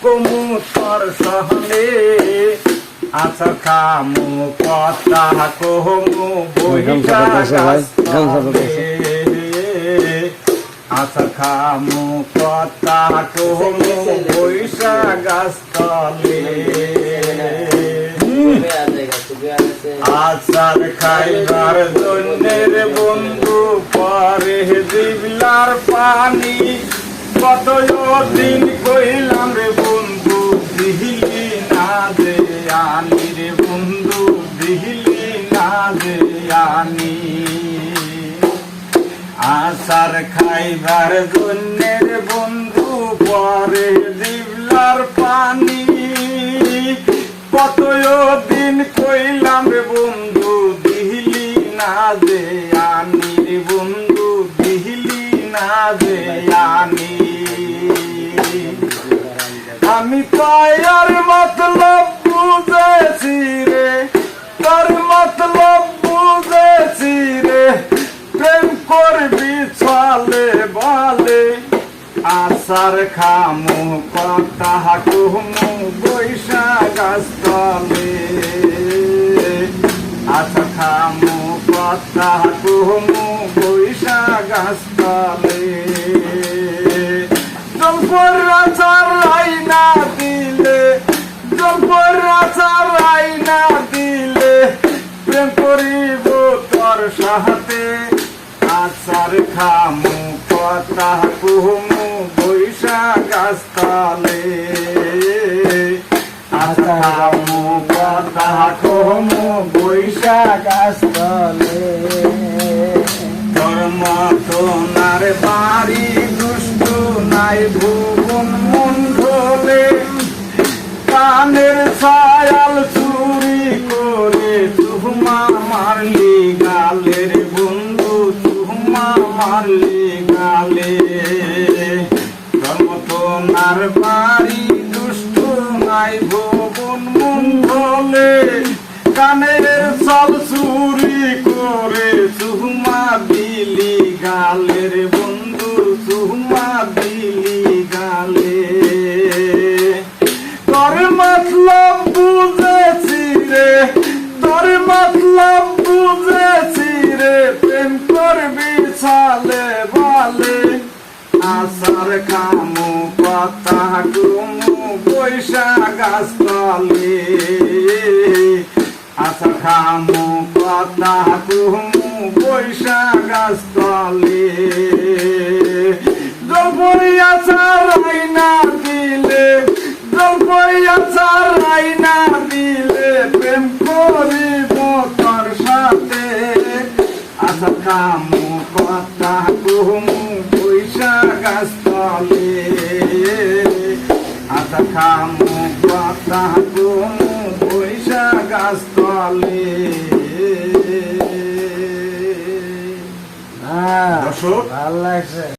কমু তোর সহলে আচ্ছা খামু কথা কমু বইটা আচ্ছা খামু কথা কমু বৈশা গাছতলে আচার খাইবার জন্যের বন্ধু পরে জিবলার পানি কত দিন কইলাম রে বন্ধু দিহিলি না দে আনি রে বন্ধু দিহিলি না দে আনি আচার খাইবার জন্যের বন্ধু পরে জিবলার পানি কত দিন কইলাম রে বন্ধু দিহিলি না দে আনি রে বন্ধু দিহিলি না দে আনি আমি তোর মতলব বুঝেছি রে তোর মতলব বুঝেছি রে প্রেম করবি চলে বলে আচার খামু কথা কুমু বৈশা গাছতলে আচার খামু কথা কুমু বৈশা গাছতলে জলপর আচার আইনা দিলে জলপর আচার আইনা দিলে প্রেম করিব তোর সাথে আচার খামু কথা কুমু বৈশা গাছতলে আচার খামু কথা কুমু বৈশা গাছতলে তোর মতনার বাড়ি দুষ্টু নাই ভুবন মন্ডলে কানের ছায়াল চুরি করে চুমা মারলি গালের বন্ধু চুমা মারলি গালে তোর মতনার বাড়ি দুষ্টু নাই ভুবন মন্ডলে কানের চাল চুরি করে চুমা দিলি গালের বন্ধু চুমা দিলি গালে তোর মতলব বুঝেছি রে তোর মতলব বুঝেছি রে প্রেম করবি চালে বলে আচার খামু কথা কুমু বৈশা গাছতলে আচার খামু কথা কুমু বৈশা গাছতলে জলপরি আচার আইনা দিলে জলপরি আচার আইনা দিলে প্রেম করিব তোর সাথে আচার খামু কথা কুমু বৈশা গাছতলে আচার খামু কথা কুমু বৈশা গাছতলে দর্শক ভালো লাগছে।